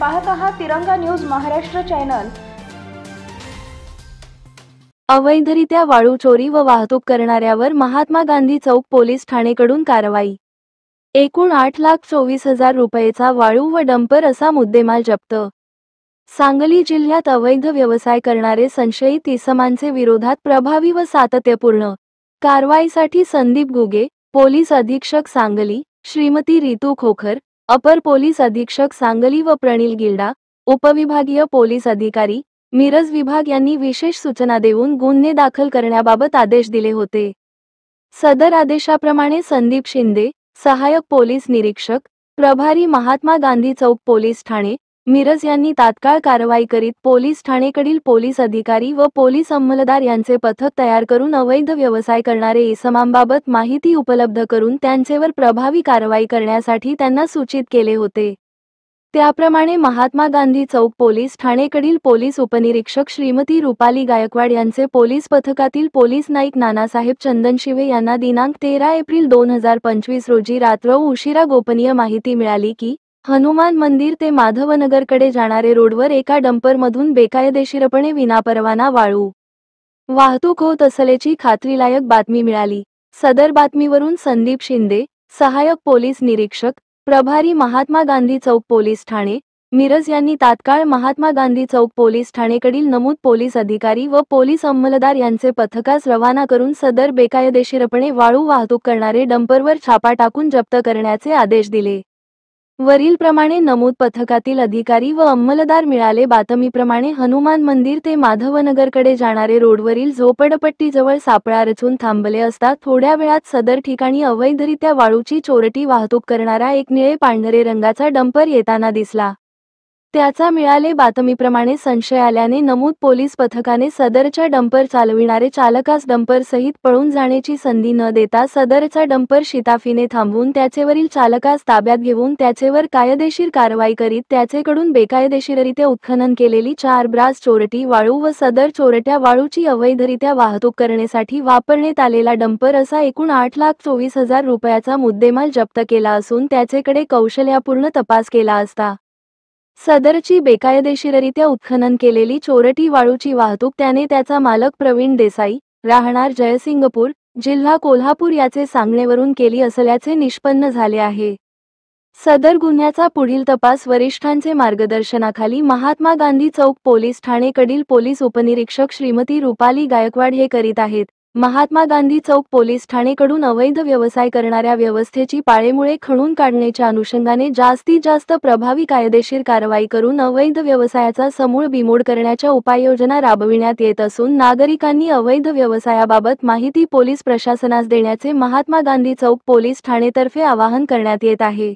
पाहत आहात तिरंगा न्यूज महाराष्ट्र चॅनल। अवैधरित्या वाळू चोरी व वाहतूक करणाऱ्यावर महात्मा गांधी चौक पोलीस ठाणेकडून कारवाई। एकूण 8,24,000 रुपयेचा वाळू व डंपर असा मुद्देमाल जप्त। सांगली जिल्ह्यात अवैध व्यवसाय करणारे संशयित इसमांचे विरोधात प्रभावी व सातत्यपूर्ण कारवाईसाठी संदीप गुगे, पोलीस अधीक्षक सांगली, श्रीमती रितू खोखर, अपर पोलीस अधीक्षक सांगली व प्रणिल गिल्डा, उपविभागीय पोलीस अधिकारी मिरज विभाग यांनी विशेष सूचना देऊन गुन्हे दाखल करण्याबाबत आदेश दिले होते। सदर आदेशाप्रमाणे संदीप शिंदे, सहायक पोलीस निरीक्षक, प्रभारी महात्मा गांधी चौक पोलीस ठाणे, मिरज यांनी तात्काळ कारवाई करीत पोलीस ठाणेकडील पोलीस अधिकारी व पोलीस अंमलदार यांचे पथक तयार करून अवैध व्यवसाय करणारे इसमांबाबत माहिती उपलब्ध करून त्यांचेवर प्रभावी कारवाई करण्यासाठी त्यांना सूचित केले होते। त्याप्रमाणे महात्मा गांधी चौक पोलीस ठाणेकडील पोलीस उपनिरीक्षक श्रीमती रुपाली गायकवाड यांचे पोलीस पथकातील पोलीस नाईक नानासाहेब चंदनशिवे यांना दिनांक 13 एप्रिल 2025 रोजी रात्र उशिरा गोपनीय माहिती मिळाली की हनुमान मंदिर ते माधवनगरकडे जाणारे रोडवर एका डंपरमधून बेकायदेशीरपणे विनापरवाना वाळू वाहतूक होत असल्याची खात्रीलायक बातमी मिळाली। सदर बातमीवरून संदीप शिंदे, सहायक पोलीस निरीक्षक, प्रभारी महात्मा गांधी चौक पोलीस ठाणे, मिरज यांनी तात्काळ महात्मा गांधी चौक पोलीस ठाणेकडील नमूद पोलीस अधिकारी व पोलीस अंमलदार यांचे पथकास रवाना करून सदर बेकायदेशीरपणे वाळू वाहतूक करणारे डंपरवर छापा टाकून जप्त करण्याचे आदेश दिले। वरील प्रमाणे नमूद पथकातील अधिकारी व अंमलदार मिळाले बातमीप्रमाणे हनुमान मंदिर ते माधवनगरकडे जाणारे रोडवरील झोपडपट्टीजवळ सापळा रचून थांबले असता थोड्या वेळात सदर ठिकाणी अवैधरित्या वाळूची चोरटी वाहतूक करणारा एक निळे पांढरे रंगाचा डंपर येताना दिसला। त्याचा मिळाले बातमीप्रमाणे संशय आल्याने नमूद पोलीस पथकाने सदरच्या डंपर चालविणारे चालकास डंपर सहित पळून जाण्याची संधी न देता सदरचा डंपर शिताफीने थांबवून त्याचेवरील चालकास ताब्यात घेऊन त्याचेवर कायदेशीर कारवाई करीत त्याचेकडून बेकायदेशीररित्या उत्खनन केलेली 4 ब्रास चोरटी वाळू व सदर चोरट्या वाळूची अवैधरित्या वाहतूक करण्यासाठी वापरण्यात आलेला डंपर असा एकूण 8,24,000 रुपयाचा मुद्देमाल जप्त केला असून त्याचेकडे कौशल्यापूर्ण तपास केला असता सदरची बेकायदेशीररित्या उत्खनन केलेली चोरटी वाळूची वाहतूक त्याने त्याचा मालक प्रवीण देसाई, राहणार जयसिंगपूर, जिल्हा कोल्हापूर याचे सांगण्यावरून केली असल्याचे निष्पन्न झाले आहे। सदर गुन्ह्याचा पुढील तपास वरिष्ठांचे मार्गदर्शनाखाली महात्मा गांधी चौक पोलीस ठाणेकडील पोलीस उपनिरीक्षक श्रीमती रुपाली गायकवाड हे करीत आहेत। महात्मा गांधी चौक पोलीस ठाणेकडून अवैध व्यवसाय करणाऱ्या व्यवस्थेची पाळेमुळे खणून काढण्याच्या अनुषंगाने जास्तीत जास्त प्रभावी कायदेशीर कारवाई करून अवैध व्यवसायाचा समूळ बिमोड करण्याच्या उपाययोजना राबविण्यात येत असून नागरिकांनी अवैध व्यवसायाबाबत माहिती पोलीस प्रशासनास देण्याचे महात्मा गांधी चौक पोलीस ठाणेतर्फे आवाहन करण्यात येत आहे।